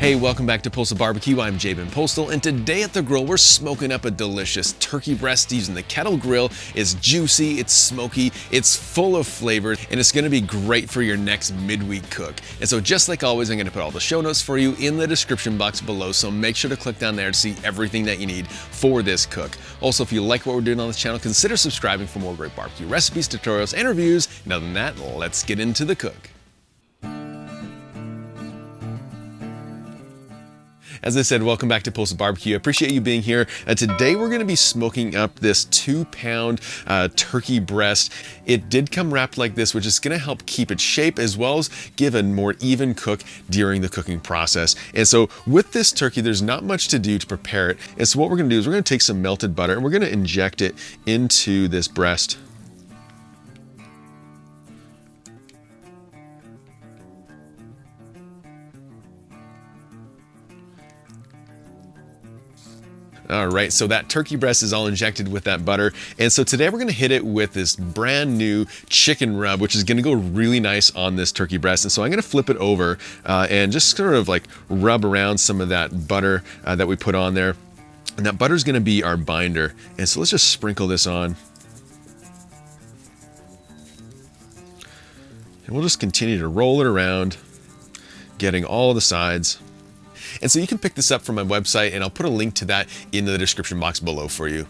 Hey, welcome back to Postal Barbecue. I'm Jabin Postal, and today at the grill, we're smoking up a delicious turkey breast using the kettle grill. It's juicy, it's smoky, it's full of flavor, and it's gonna be great for your next midweek cook. And so just like always, I'm gonna put all the show notes for you in the description box below, so make sure to click down there to see everything that you need for this cook. Also, if you like what we're doing on this channel, consider subscribing for more great barbecue recipes, tutorials, and reviews. And other than that, let's get into the cook. As I said, welcome back to Postal Barbecue. I appreciate you being here. Today we're gonna be smoking up this 2-pound turkey breast. It did come wrapped like this, which is gonna help keep its shape as well as give a more even cook during the cooking process. And so with this turkey, there's not much to do to prepare it. And so what we're gonna do is we're gonna take some melted butter and we're gonna inject it into this breast. All right, so that turkey breast is all injected with that butter. And so today we're gonna hit it with this brand new chicken rub, which is gonna go really nice on this turkey breast. And so I'm gonna flip it over and just sort of like rub around some of that butter that we put on there. And that butter is gonna be our binder. And so let's just sprinkle this on. And we'll just continue to roll it around, getting all the sides. And so you can pick this up from my website, and I'll put a link to that in the description box below for you.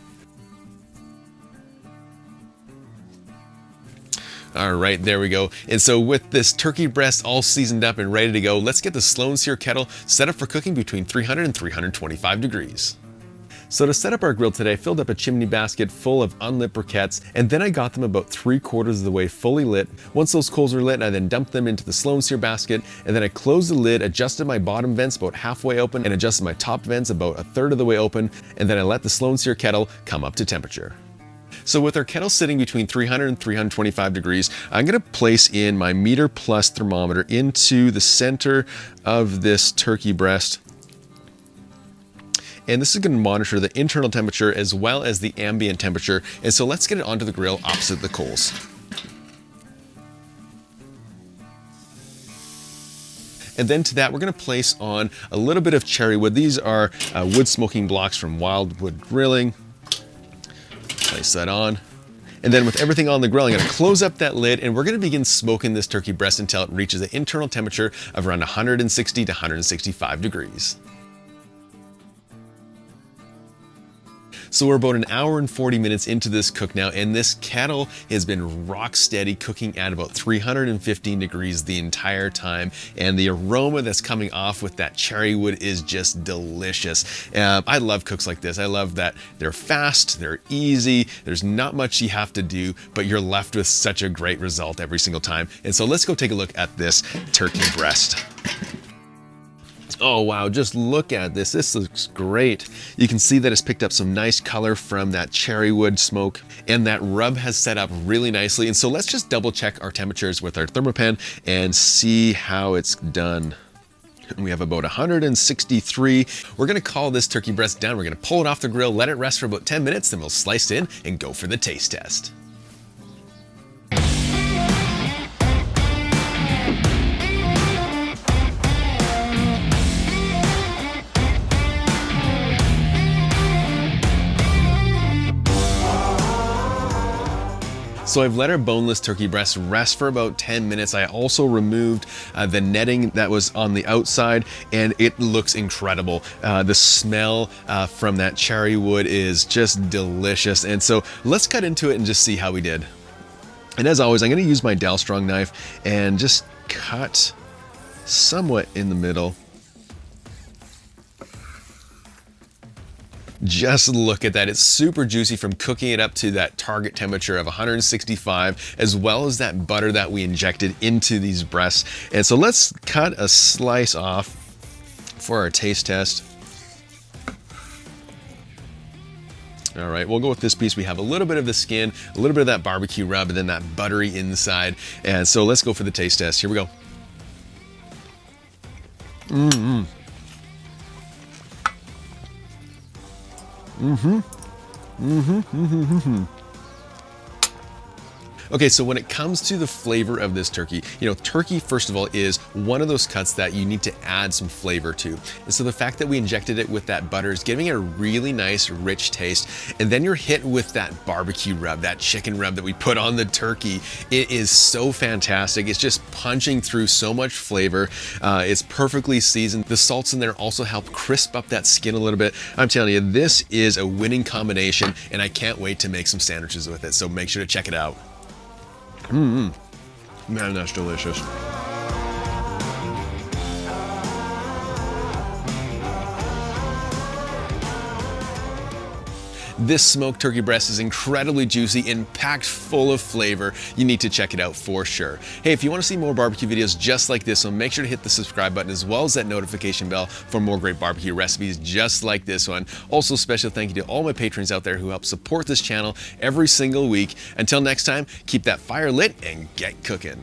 All right, there we go. And so with this turkey breast all seasoned up and ready to go, let's get the Slow N Sear Kettle set up for cooking between 300 and 325 degrees. So to set up our grill today, I filled up a chimney basket full of unlit briquettes, and then I got them about 3/4 of the way fully lit. Once those coals were lit, I then dumped them into the Slow N Sear basket, and then I closed the lid, adjusted my bottom vents about halfway open, and adjusted my top vents about 1/3 of the way open, and then I let the Slow N Sear kettle come up to temperature. So with our kettle sitting between 300 and 325 degrees, I'm gonna place in my meter plus thermometer into the center of this turkey breast. And this is going to monitor the internal temperature as well as the ambient temperature. And so let's get it onto the grill opposite the coals. And then to that, we're going to place on a little bit of cherry wood. These are wood smoking blocks from Wildwood Grilling. Place that on. And then with everything on the grill, I'm going to close up that lid, and we're going to begin smoking this turkey breast until it reaches an internal temperature of around 160 to 165 degrees. So we're about 1 hour and 40 minutes into this cook now, and this kettle has been rock steady cooking at about 315 degrees the entire time. And the aroma that's coming off with that cherry wood is just delicious. I love cooks like this. I love that they're fast, they're easy, there's not much you have to do, but you're left with such a great result every single time. And so let's go take a look at this turkey breast. Oh wow, just look at this. This looks great. You can see that it's picked up some nice color from that cherry wood smoke, and that rub has set up really nicely. And so let's just double check our temperatures with our ThermaPen and see how it's done. We have about 163. We're gonna call this turkey breast down. We're gonna pull it off the grill, let it rest for about 10 minutes, then we'll slice it in and go for the taste test. So I've let our boneless turkey breast rest for about 10 minutes. I also removed the netting that was on the outside, and it looks incredible. The smell from that cherry wood is just delicious. And so let's cut into it and just see how we did. And as always, I'm gonna use my Dalstrong knife and just cut somewhat in the middle. Just look at that. It's super juicy from cooking it up to that target temperature of 165, as well as that butter that we injected into these breasts. And so let's cut a slice off for our taste test. All right, we'll go with this piece. We have a little bit of the skin, a little bit of that barbecue rub, and then that buttery inside. And so let's go for the taste test. Here we go. Okay, so when it comes to the flavor of this turkey, turkey, first of all, is one of those cuts that you need to add some flavor to. And so the fact that we injected it with that butter is giving it a really nice, rich taste. And then you're hit with that barbecue rub, that chicken rub that we put on the turkey. It is so fantastic. It's just punching through so much flavor. It's perfectly seasoned. The salts in there also help crisp up that skin a little bit. I'm telling you, this is a winning combination, and I can't wait to make some sandwiches with it. So make sure to check it out. Man, that's delicious. This smoked turkey breast is incredibly juicy and packed full of flavor. You need to check it out for sure. Hey, if you want to see more barbecue videos just like this one, make sure to hit the subscribe button as well as that notification bell for more great barbecue recipes just like this one. Also, special thank you to all my patrons out there who help support this channel every single week. Until next time, keep that fire lit and get cooking.